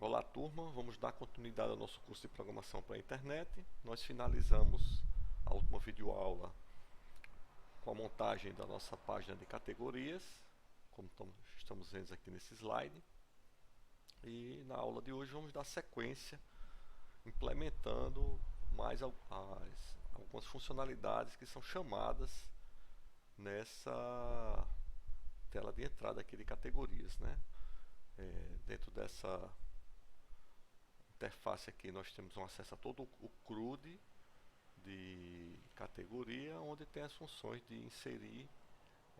Olá, turma. Vamos dar continuidade ao nosso curso de programação para a internet. Nós finalizamos a última videoaula com a montagem da nossa página de categorias, como estamos vendo aqui nesse slide. E na aula de hoje vamos dar sequência, implementando mais algumas funcionalidades que são chamadas nessa tela de entrada aqui de categorias, né? Dentro dessa interface aqui nós temos um acesso a todo o CRUD de categoria, onde tem as funções de inserir,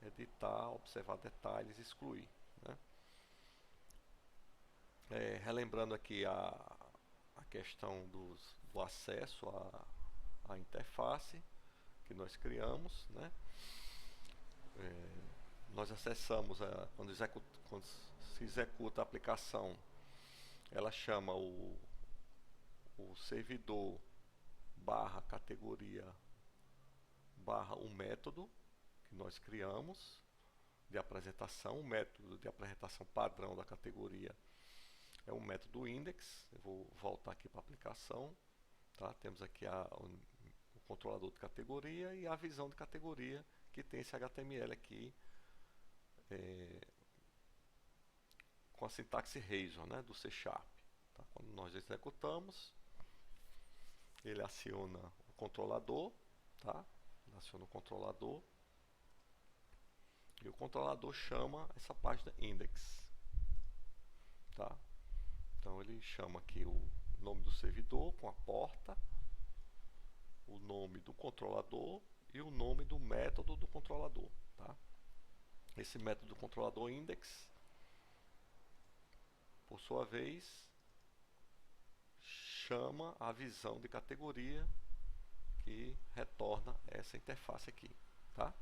editar, observar detalhes, excluir, né? Relembrando aqui a questão do acesso à interface que nós criamos, né? Nós acessamos, quando se executa a aplicação, ela chama o servidor barra categoria barra o método que nós criamos de apresentação. O método de apresentação padrão da categoria é o método index. Eu vou voltar aqui para a aplicação, tá? Temos aqui o controlador de categoria e a visão de categoria, que tem esse HTML aqui com a sintaxe Razor, né, do C#. Tá? Quando nós executamos, ele aciona o controlador, tá? Ele aciona o controlador e o controlador chama essa página index, tá? Então ele chama aqui o nome do servidor com a porta, o nome do controlador e o nome do método do controlador, tá? Esse método do controlador index, por sua vez, chama a visão de categoria, que retorna essa interface aqui, tá?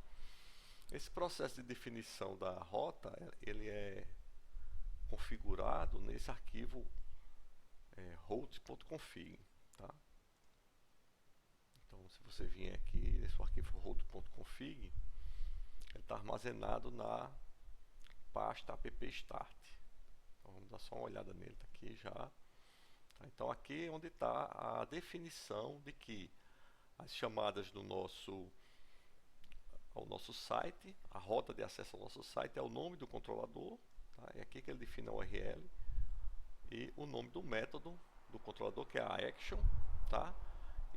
Esse processo de definição da rota, ele é configurado nesse arquivo route.config, tá? Então, se você vier aqui nesse arquivo route.config, ele está armazenado na pasta app-start. Então, vamos dar só uma olhada nele, tá aqui já. Tá? Então, aqui é onde está a definição de que as chamadas ao nosso site, a rota de acesso ao nosso site é o nome do controlador, tá? É aqui que ele define a URL, e o nome do método do controlador, que é a action, tá?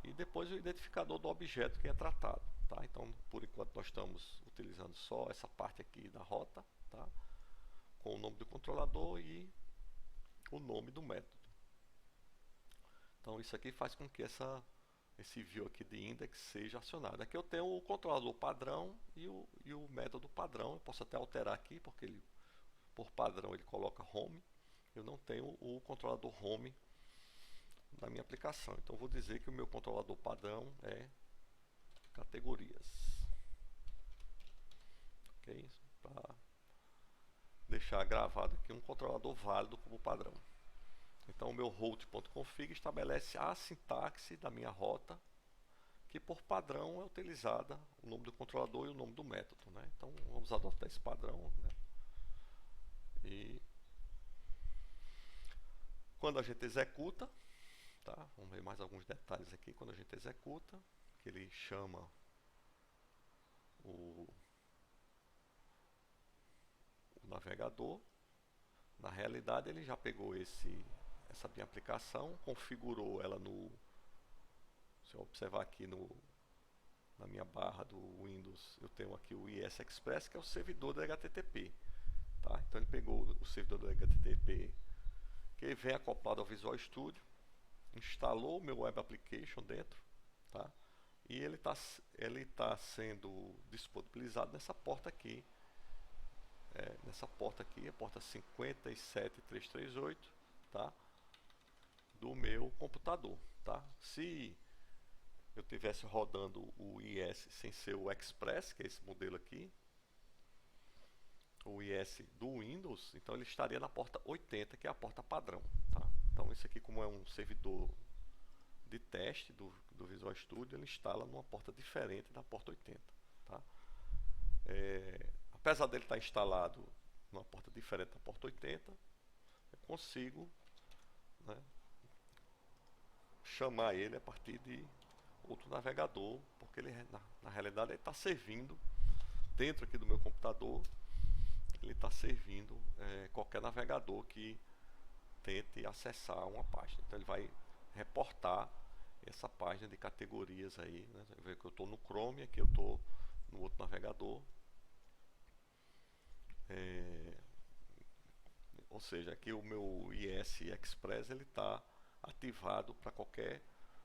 E depois o identificador do objeto que é tratado, tá? Então, por enquanto nós estamos utilizando só essa parte aqui da rota, tá? Com o nome do controlador e o nome do método. Então isso aqui faz com que esse view aqui de index seja acionado. Aqui eu tenho o controlador padrão e o método padrão. Eu posso até alterar aqui, porque ele, por padrão, ele coloca home. Eu não tenho o controlador home na minha aplicação. Então eu vou dizer que o meu controlador padrão é categorias. Ok? Para deixar gravado aqui um controlador válido como padrão. Então o meu route.config estabelece a sintaxe da minha rota, que por padrão é utilizada o nome do controlador e o nome do método, né? Então vamos adotar esse padrão, né? E quando a gente executa, tá? Vamos ver mais alguns detalhes aqui. Quando a gente executa, que ele chama o navegador. Na realidade ele já pegou essa minha aplicação, configurou ela se eu observar aqui na minha barra do Windows, eu tenho aqui o IS Express, que é o servidor do HTTP, tá? Então ele pegou o servidor do HTTP, que vem acoplado ao Visual Studio, instalou o meu Web Application dentro, tá? E ele tá sendo disponibilizado nessa porta aqui, a porta 57338, tá? Do meu computador, tá? Se eu tivesse rodando o IS sem ser o Express, que é esse modelo aqui, o IS do Windows, então ele estaria na porta 80, que é a porta padrão, tá? Então isso aqui, como é um servidor de teste do Visual Studio, ele instala numa porta diferente da porta 80, tá? Apesar dele estar instalado numa porta diferente da porta 80, eu consigo né, chamar ele a partir de outro navegador, porque ele na realidade ele está servindo dentro aqui do meu computador, ele está servindo qualquer navegador que tente acessar uma página. Então ele vai reportar essa página de categorias aí, né? Você vê que eu estou no Chrome, aqui eu estou no outro navegador. Ou seja, aqui o meu IS Express ele está ativado para qualquer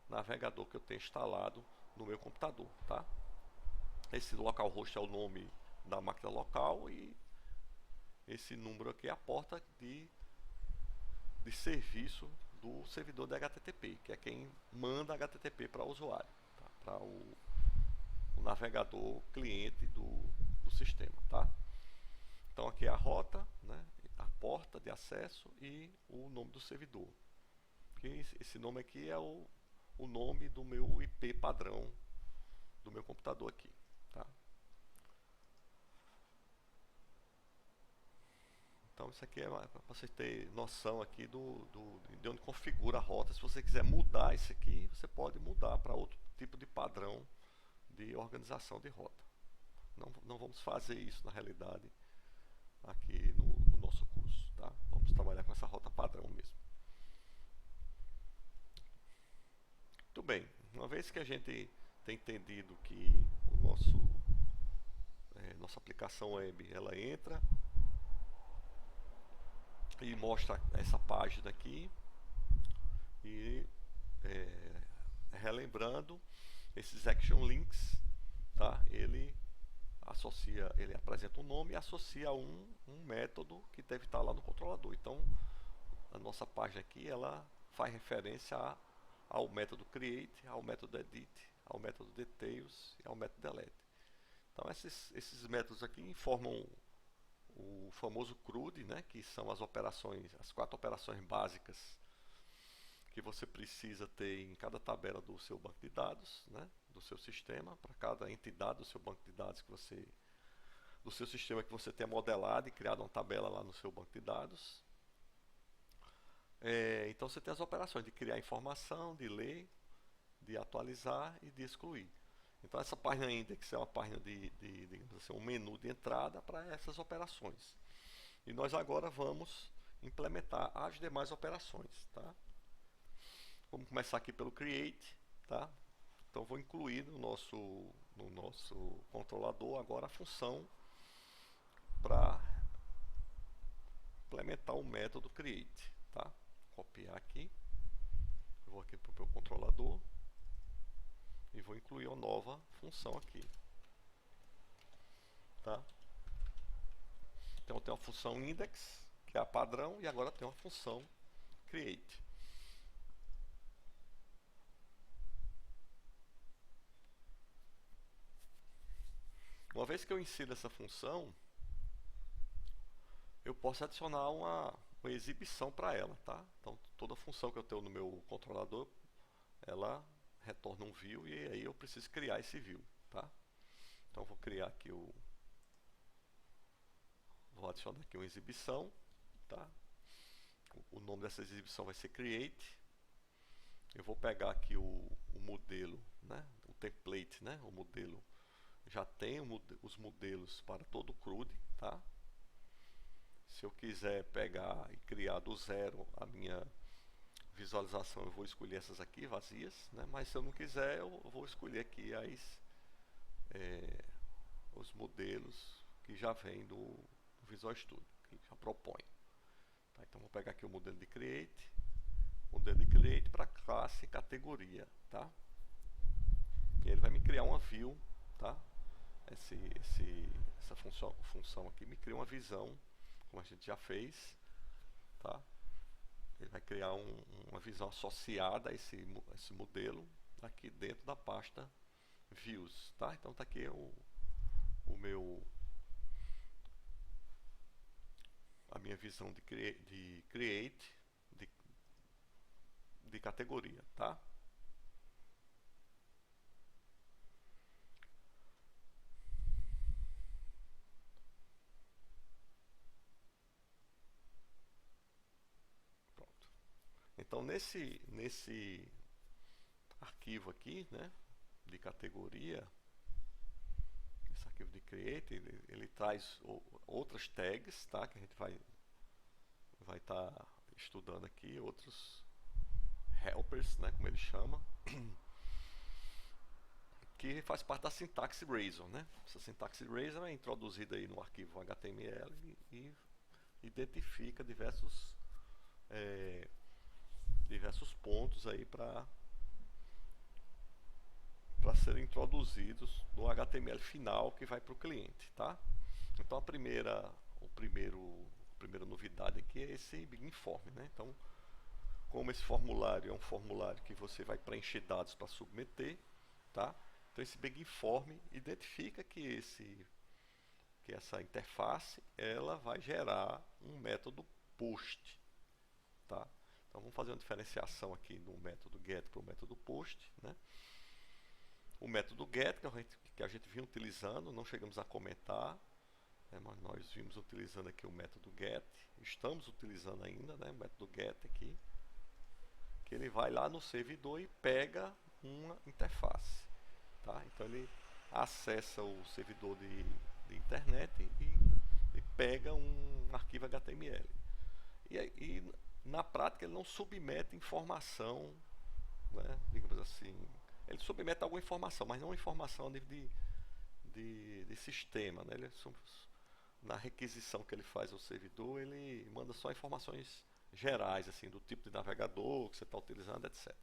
navegador que eu tenha instalado no meu computador, tá? Esse localhost é o nome da máquina local e esse número aqui é a porta de serviço do servidor de HTTP, que é quem manda HTTP para o usuário, tá? Para o navegador cliente do sistema, tá? Então aqui é a rota, né? A porta de acesso e o nome do servidor. Que esse nome aqui é o nome do meu IP padrão do meu computador aqui, tá? Então isso aqui é para você ter noção aqui de onde configura a rota. Se você quiser mudar isso aqui, você pode mudar para outro tipo de padrão de organização de rota. Não vamos fazer isso na realidade aqui no nosso curso, tá? Vamos trabalhar com essa rota padrão mesmo. Muito bem, uma vez que a gente tem entendido que nossa aplicação web ela entra e mostra essa página aqui e relembrando esses action links, tá? Ele apresenta um nome e associa um método que deve estar lá no controlador. Então a nossa página aqui ela faz referência ao método create, ao método edit, ao método details e ao método delete. Então esses métodos aqui informam o famoso CRUD, né, que são as 4 operações básicas que você precisa ter em cada tabela do seu banco de dados, né, do seu sistema, para cada entidade do seu banco de dados do seu sistema que você tenha modelado e criado uma tabela lá no seu banco de dados. Então você tem as operações de criar informação, de ler, de atualizar e de excluir. Então essa página index é uma página digamos assim, um menu de entrada para essas operações. E nós agora vamos implementar as demais operações, tá? Vamos começar aqui pelo create, tá? Então vou incluir no nosso controlador agora a função para implementar o método create, tá? Copiar aqui, vou aqui para o meu controlador e vou incluir uma nova função aqui, tá? Então eu tenho a função index, que é a padrão, e agora tem uma função create. Uma vez que eu insiro essa função, eu posso adicionar uma exibição para ela, tá? Então toda função que eu tenho no meu controlador, ela retorna um view e aí eu preciso criar esse view, tá? Então vou criar aqui vou adicionar aqui uma exibição, tá? O nome dessa exibição vai ser create. Eu vou pegar aqui o modelo, né? O template, né? O modelo já tem os modelos para todo o CRUD, tá? Se eu quiser pegar e criar do zero a minha visualização, eu vou escolher essas aqui vazias, né? Mas se eu não quiser, eu vou escolher aqui os modelos que já vem do Visual Studio, que já propõe. Tá? Então vou pegar aqui o modelo de create para classe e categoria, tá? E ele vai me criar uma view, tá? Essa função aqui me cria uma visão, como a gente já fez, tá? Ele vai criar uma visão associada a esse modelo aqui dentro da pasta views, tá? Então tá aqui a minha visão de create de categoria, tá? Então nesse arquivo aqui, né, de categoria, esse arquivo de create, ele traz outras tags, tá, que a gente vai estar estudando aqui, outros helpers, né, como ele chama, que faz parte da sintaxe Razor, né? Essa sintaxe Razor é introduzida aí no arquivo HTML e identifica diversos pontos aí para serem introduzidos no HTML final que vai para o cliente, tá? Então a primeira novidade aqui é esse Begin Form, né? Então, como esse formulário é um formulário que você vai preencher dados para submeter, tá? Então esse Begin Form identifica que essa interface ela vai gerar um método post, tá? Então vamos fazer uma diferenciação aqui do método get para o método post, né? O método get que a gente vinha utilizando, não chegamos a comentar, né, mas nós vimos utilizando aqui o método get, estamos utilizando ainda, né, o método get aqui, que ele vai lá no servidor e pega uma interface, tá? Então ele acessa o servidor de internet e pega um arquivo HTML. E na prática ele não submete informação, né, digamos assim, ele submete alguma informação, mas não informação a nível de sistema, né? Na requisição que ele faz ao servidor, ele manda só informações gerais, assim, do tipo de navegador que você está utilizando, etc.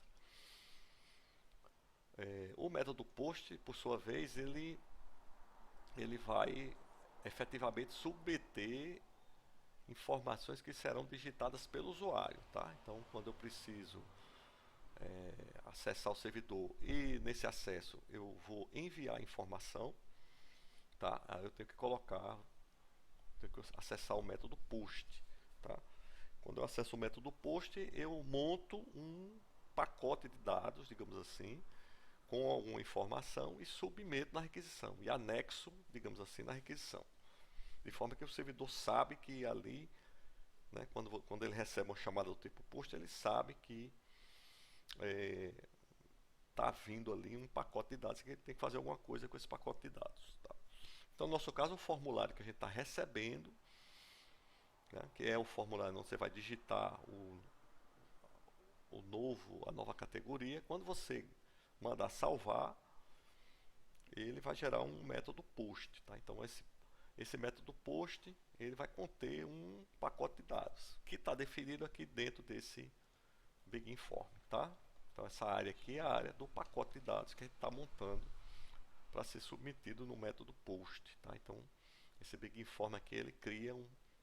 O método post, por sua vez, ele vai efetivamente submeter informações que serão digitadas pelo usuário, tá? Então, quando eu preciso acessar o servidor e nesse acesso eu vou enviar informação, tá? Aí eu tenho que acessar o método post, tá? Quando eu acesso o método post, eu monto um pacote de dados, digamos assim, com alguma informação e submeto na requisição e anexo, digamos assim, na requisição, de forma que o servidor sabe que ali, né, quando ele recebe uma chamada do tipo post, ele sabe que está vindo ali um pacote de dados que ele tem que fazer alguma coisa com esse pacote de dados, tá? Então, no nosso caso, o formulário que a gente está recebendo, né, que é o formulário onde você vai digitar a nova categoria. Quando você mandar salvar, ele vai gerar um método post, tá? Então, esse método post ele vai conter um pacote de dados que está definido aqui dentro desse Begin Form, tá? Então essa área aqui é a área do pacote de dados que a gente está montando para ser submetido no método post, tá? Então esse Begin Form aqui ele cria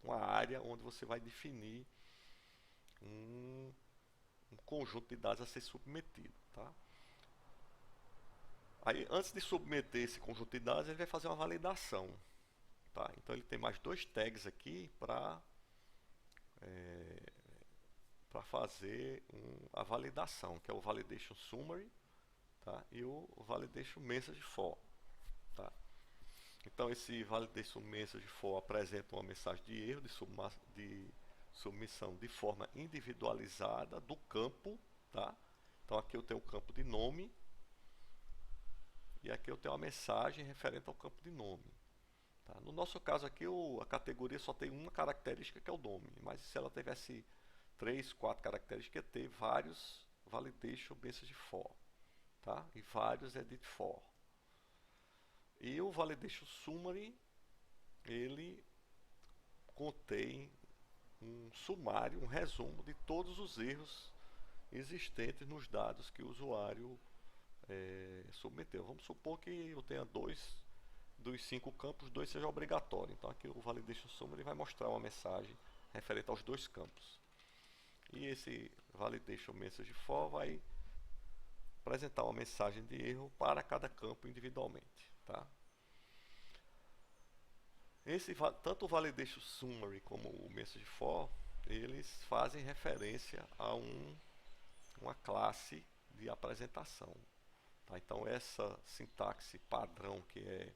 uma área onde você vai definir um conjunto de dados a ser submetido, tá? Aí antes de submeter esse conjunto de dados ele vai fazer uma validação, tá? Então ele tem mais dois tags aqui para fazer a validação, que é o Validation Summary, tá? E o Validation Message For, tá? Então esse Validation Message For apresenta uma mensagem de erro de submissão de forma individualizada do campo, tá? Então aqui eu tenho o campo de nome e aqui eu tenho uma mensagem referente ao campo de nome, tá? No nosso caso aqui a categoria só tem uma característica que é o nome, mas se ela tivesse 3, 4 características, ia ter vários Validation Message For, tá? E vários Edit For. E o Validation Summary ele contém um sumário, um resumo de todos os erros existentes nos dados que o usuário submeteu. Vamos supor que eu tenha dos 5 campos, 2 seja obrigatório. Então aqui o Validation Summary vai mostrar uma mensagem referente aos 2 campos. E esse Validation Message For vai apresentar uma mensagem de erro para cada campo individualmente, tá? Tanto o Validation Summary como o Message For, eles fazem referência a uma classe de apresentação, tá? Então essa sintaxe padrão que é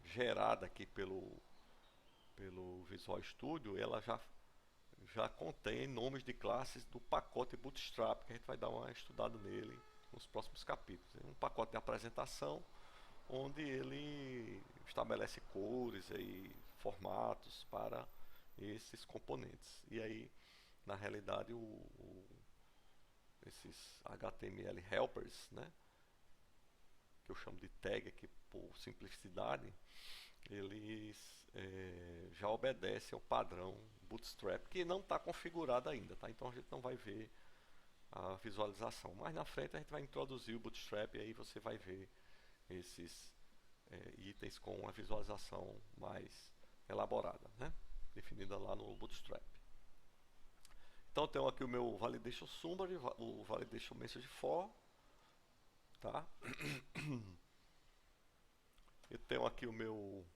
gerada aqui pelo Visual Studio, ela já já contém nomes de classes do pacote Bootstrap, que a gente vai dar uma estudada nele nos próximos capítulos. Um pacote de apresentação onde ele estabelece cores e formatos para esses componentes. E aí, na realidade, esses HTML helpers, né, que eu chamo de tag aqui por simplicidade, eles já obedecem ao padrão Bootstrap, que não está configurado ainda, tá? Então a gente não vai ver a visualização. Mas na frente a gente vai introduzir o Bootstrap e aí você vai ver esses itens com uma visualização mais elaborada, né? Definida lá no Bootstrap. Então tenho aqui o meu validation summary, o validation message for, tá? Eu tenho aqui o meu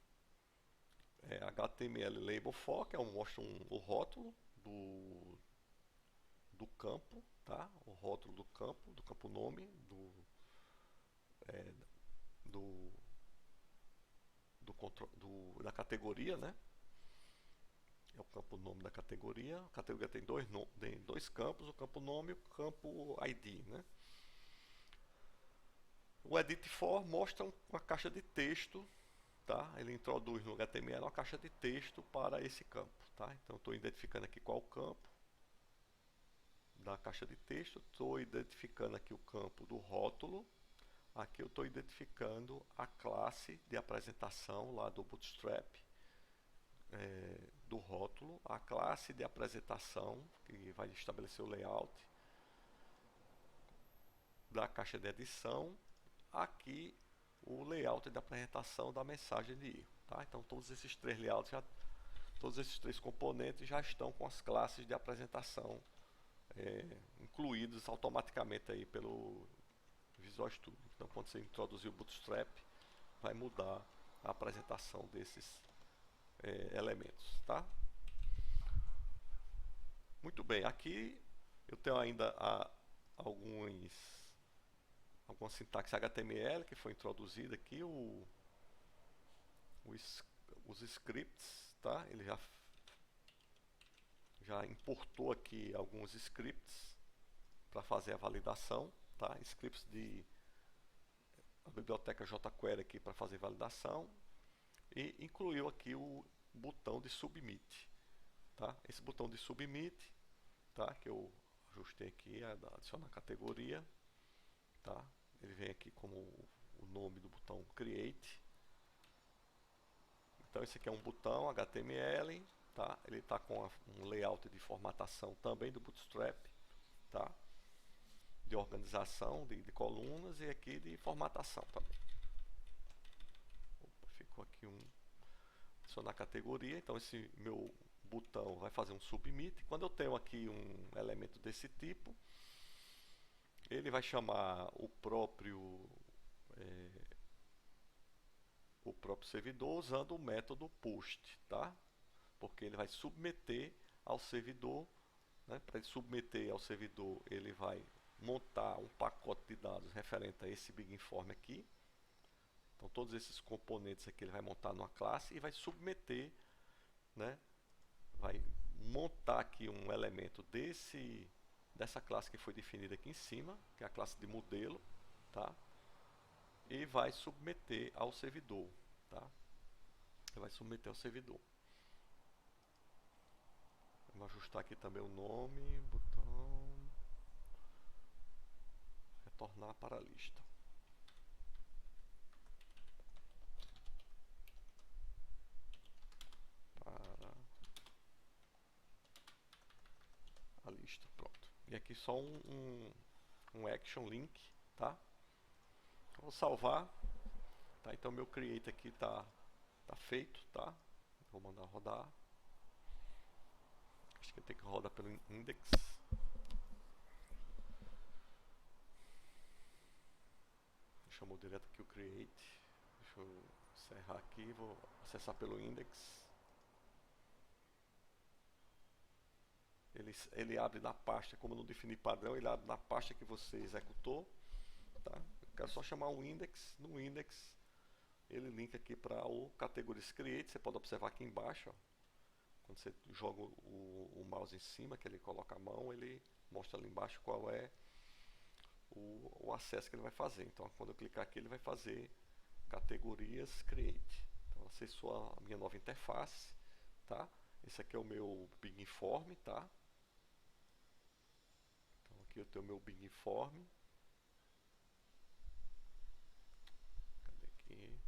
HTML label for, que mostra o rótulo do campo, tá? O rótulo do campo nome, do, da categoria, né? É o campo nome da categoria. A categoria tem dois campos, o campo nome e o campo ID, né? O edit for mostra uma caixa de texto, tá? Ele introduz no HTML uma caixa de texto para esse campo, tá? Então estou identificando aqui qual o campo da caixa de texto, estou identificando aqui o campo do rótulo, aqui eu estou identificando a classe de apresentação lá do Bootstrap, do rótulo, a classe de apresentação que vai estabelecer o layout da caixa de edição, aqui o layout de apresentação da mensagem de erro, tá? Então todos esses três layouts, todos esses três componentes já estão com as classes de apresentação incluídos automaticamente aí pelo Visual Studio. Então quando você introduzir o Bootstrap, vai mudar a apresentação desses elementos, tá? Muito bem, aqui eu tenho ainda alguma sintaxe HTML que foi introduzida aqui, os scripts, tá? Ele já importou aqui alguns scripts para fazer a validação, tá? Scripts a biblioteca jQuery aqui para fazer validação e incluiu aqui o botão de submit, tá? Esse botão de submit, tá? Que eu ajustei aqui, adicionar categoria, tá? Ele vem aqui como o nome do botão create. Então esse aqui é um botão HTML, tá? Ele está com um layout de formatação também do Bootstrap, tá? De organização de colunas e aqui de formatação também. Opa, ficou aqui adicionar categoria. Então esse meu botão vai fazer um submit. Quando eu tenho aqui um elemento desse tipo, ele vai chamar o próprio servidor usando o método post, tá? Porque ele vai submeter ao servidor, né? Para ele submeter ao servidor, ele vai montar um pacote de dados referente a esse BigInform aqui. Então todos esses componentes aqui ele vai montar numa classe e vai submeter, né? Vai montar aqui um elemento dessa classe que foi definida aqui em cima, que é a classe de modelo, tá? E vai submeter ao servidor, tá? Ele vai submeter ao servidor. Vamos ajustar aqui também o nome, botão, retornar para a lista. Para a lista, pronto. E aqui só um action link, tá? Vou salvar, tá? Então meu create aqui tá feito, tá? Vou mandar rodar. Acho que tem que rodar pelo index. Chamou direto aqui o create. Deixa eu encerrar aqui, vou acessar pelo index. Ele abre na pasta, como eu não defini padrão, ele abre na pasta que você executou, tá? Eu quero só chamar um index. No index ele linka aqui para o categories create. Você pode observar aqui embaixo, ó, Quando você joga o mouse em cima, que ele coloca a mão, ele mostra ali embaixo qual é o acesso que ele vai fazer. Então, quando eu clicar aqui, ele vai fazer categorias Create. Então, acessou a minha nova interface, tá? Esse aqui é o meu Big Inform, tá? Então, aqui eu tenho o meu Big Inform. Cadê aqui?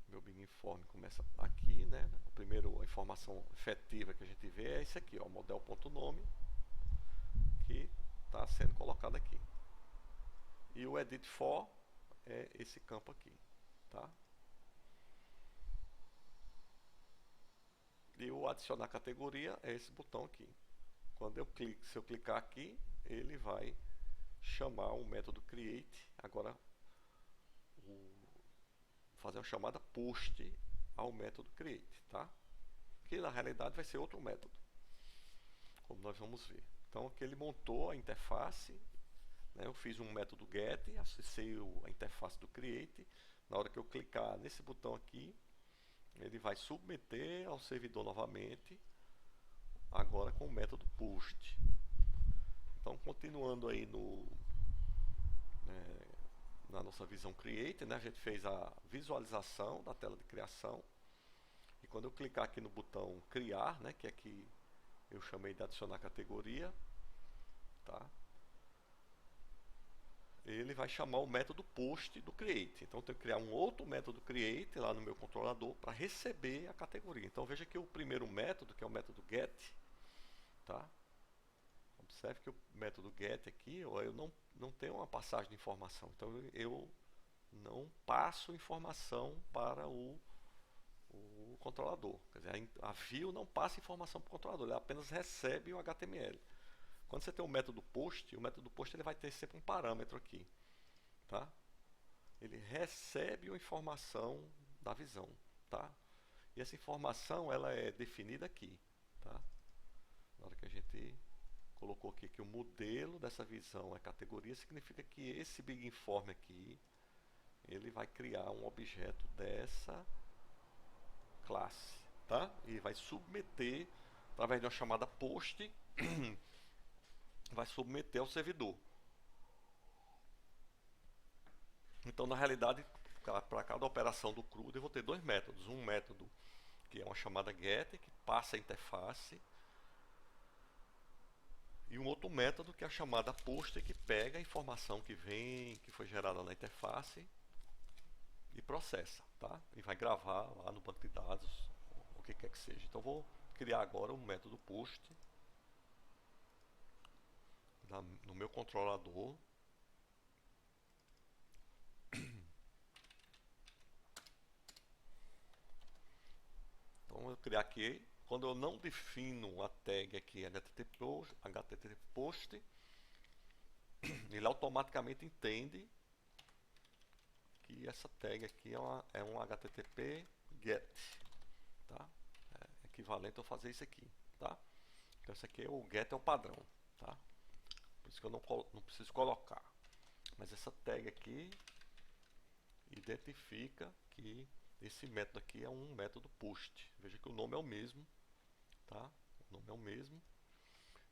Meu Big Inform começa aqui, né? A primeira informação efetiva que a gente vê é esse aqui, ó, model.nome, que está sendo colocado aqui. E o edit for é esse campo aqui, tá? E o adicionar categoria é esse botão aqui. Quando eu clico, se eu clicar aqui, ele vai chamar o método create. Agora, fazer uma chamada post ao método create, tá? Que na realidade vai ser outro método, como nós vamos ver. Então aqui ele montou a interface, né? Eu fiz um método get, acessei a interface do create. Na hora que eu clicar nesse botão aqui, ele vai submeter ao servidor novamente, agora com o método post. Então, continuando aí na nossa visão create, né, a gente fez a visualização da tela de criação. E quando eu clicar aqui no botão criar, né, que aqui eu chamei de adicionar categoria, tá? Ele vai chamar o método post do create. Então eu tenho que criar um outro método create lá no meu controlador para receber a categoria. Então veja que o primeiro método, que é o método get, tá? Observe que o método get aqui, eu não tenho uma passagem de informação. Então eu não passo informação para o controlador. Quer dizer, a view não passa informação para o controlador, ele apenas recebe o HTML. Quando você tem o método post ele vai ter sempre um parâmetro aqui, tá? Ele recebe a informação da visão, tá? E essa informação ela é definida aqui, tá? Na hora que a gente colocou aqui que o modelo dessa visão é categoria, significa que esse Big Inform aqui ele vai criar um objeto dessa classe, tá? E vai submeter através de uma chamada post vai submeter ao servidor. Então, na realidade, para cada operação do CRUD, eu vou ter dois métodos. Um método que é uma chamada get, que passa a interface, e um outro método que é a chamada post, que pega a informação que vem, que foi gerada na interface e processa, tá? E vai gravar lá no banco de dados, o que quer que seja. Então, vou criar agora um método post no meu controlador. Então, eu vou criar aqui. Quando eu não defino a tag aqui HTTP post, ele automaticamente entende que essa tag aqui é um HTTP get, tá? É equivalente a eu fazer isso aqui, tá? Então esse aqui o get é o padrão, tá? Por isso que eu não preciso colocar. Mas essa tag aqui identifica que esse método aqui é um método post. Veja que o nome é o mesmo, tá? O nome é o mesmo.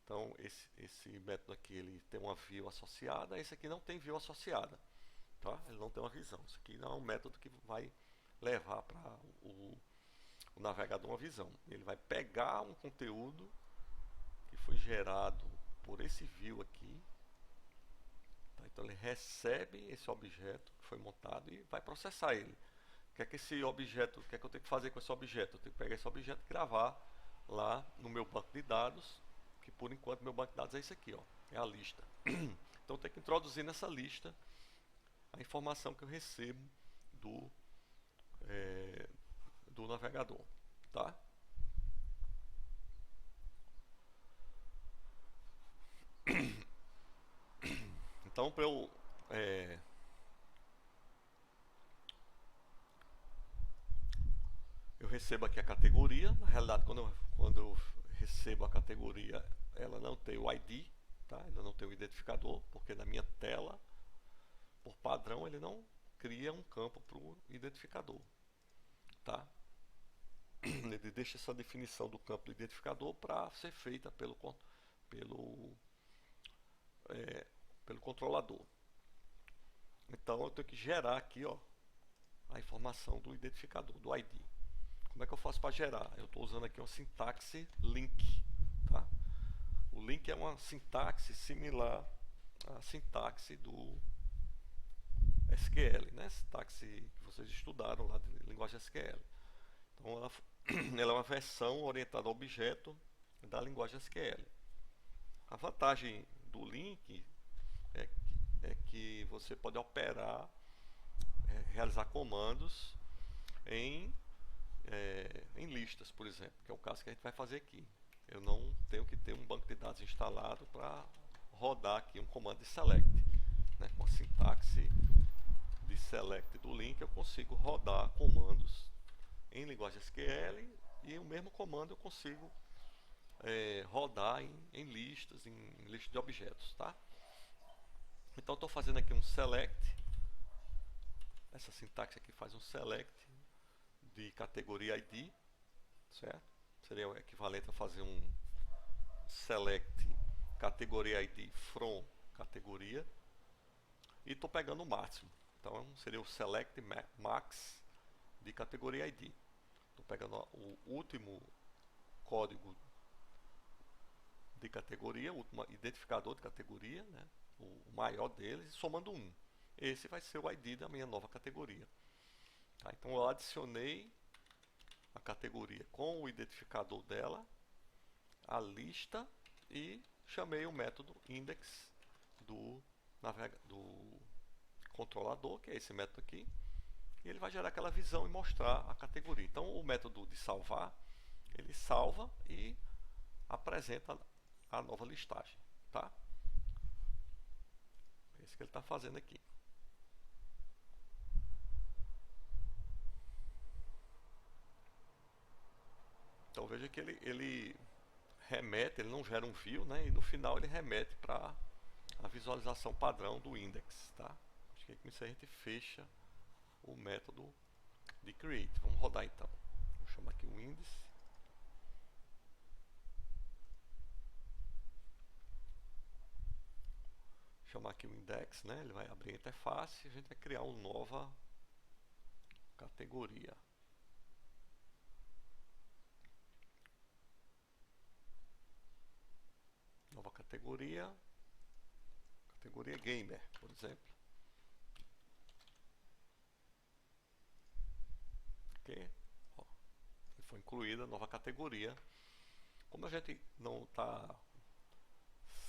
Então esse método aqui ele tem uma view associada, esse aqui não tem view associada, tá? Ele não tem uma visão. Isso aqui não é um método que vai levar para o navegador uma visão. Ele vai pegar um conteúdo que foi gerado por esse view aqui, tá? Então ele recebe esse objeto que foi montado e vai processar ele. O que é que esse objeto, o que é que eu tenho que fazer com esse objeto? Eu tenho que pegar esse objeto e gravar lá no meu banco de dados, que por enquanto meu banco de dados é esse aqui, ó, é a lista. Então eu tenho que introduzir nessa lista a informação que eu recebo do navegador, tá? Então para eu recebo aqui a categoria. Na realidade, quando eu recebo a categoria, ela não tem o ID, tá? Ela não tem o identificador, porque na minha tela, por padrão, ele não cria um campo para o identificador, tá? ele deixa essa definição do campo do identificador para ser feita pelo, é, pelo controlador. Então eu tenho que gerar aqui, ó, a informação do identificador, do ID. Como é que eu faço para gerar? Eu estou usando aqui uma sintaxe link. Tá? O link é uma sintaxe similar à sintaxe do SQL, né? Sintaxe que vocês estudaram lá de linguagem SQL. Então ela é uma versão orientada a objeto da linguagem SQL. A vantagem do link é que você pode operar, realizar comandos em listas, por exemplo, que é o caso que a gente vai fazer aqui. Eu não tenho que ter um banco de dados instalado para rodar aqui um comando de select, né? Com a sintaxe de select do link eu consigo rodar comandos em linguagem SQL e o mesmo comando eu consigo rodar em listas de objetos, tá? Então estou fazendo aqui um select. Essa sintaxe aqui faz um select de categoria ID, certo? Seria o equivalente a fazer um select categoria ID from categoria. E estou pegando o máximo. Então seria o select max de categoria ID. Estou pegando o último código de categoria, o último identificador de categoria, né? O maior deles, e somando 1. Esse vai ser o ID da minha nova categoria. Tá? Então eu adicionei a categoria com o identificador dela, a lista, e chamei o método index do controlador, que é esse método aqui, e ele vai gerar aquela visão e mostrar a categoria. Então o método de salvar, ele salva e apresenta a nova listagem, tá? É isso que ele está fazendo aqui. Então veja que ele remete, ele não gera um view, né? E no final ele remete para a visualização padrão do index, tá? Acho que com isso a gente fecha o método de create. Vamos rodar então. Vou chamar aqui o índice. Chamar aqui o index, né? Ele vai abrir a interface e a gente vai criar uma nova categoria. Nova categoria gamer, por exemplo. Ok? Ó, foi incluída a nova categoria. Como a gente não está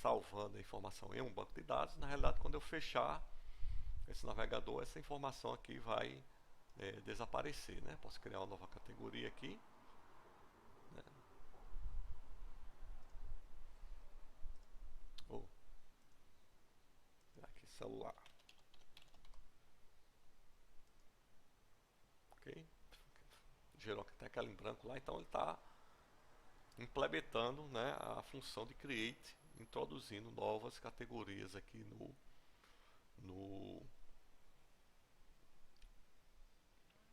salvando a informação em um banco de dados, na realidade quando eu fechar esse navegador, essa informação aqui vai desaparecer, né? Posso criar uma nova categoria aqui, né? Aqui celular, ok? Gerou até aquela em branco lá, então ele está implementando, né, a função de create, introduzindo novas categorias aqui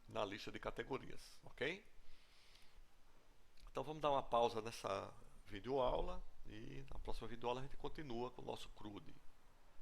na lista de categorias, ok? Então vamos dar uma pausa nessa videoaula e na próxima videoaula a gente continua com o nosso CRUD.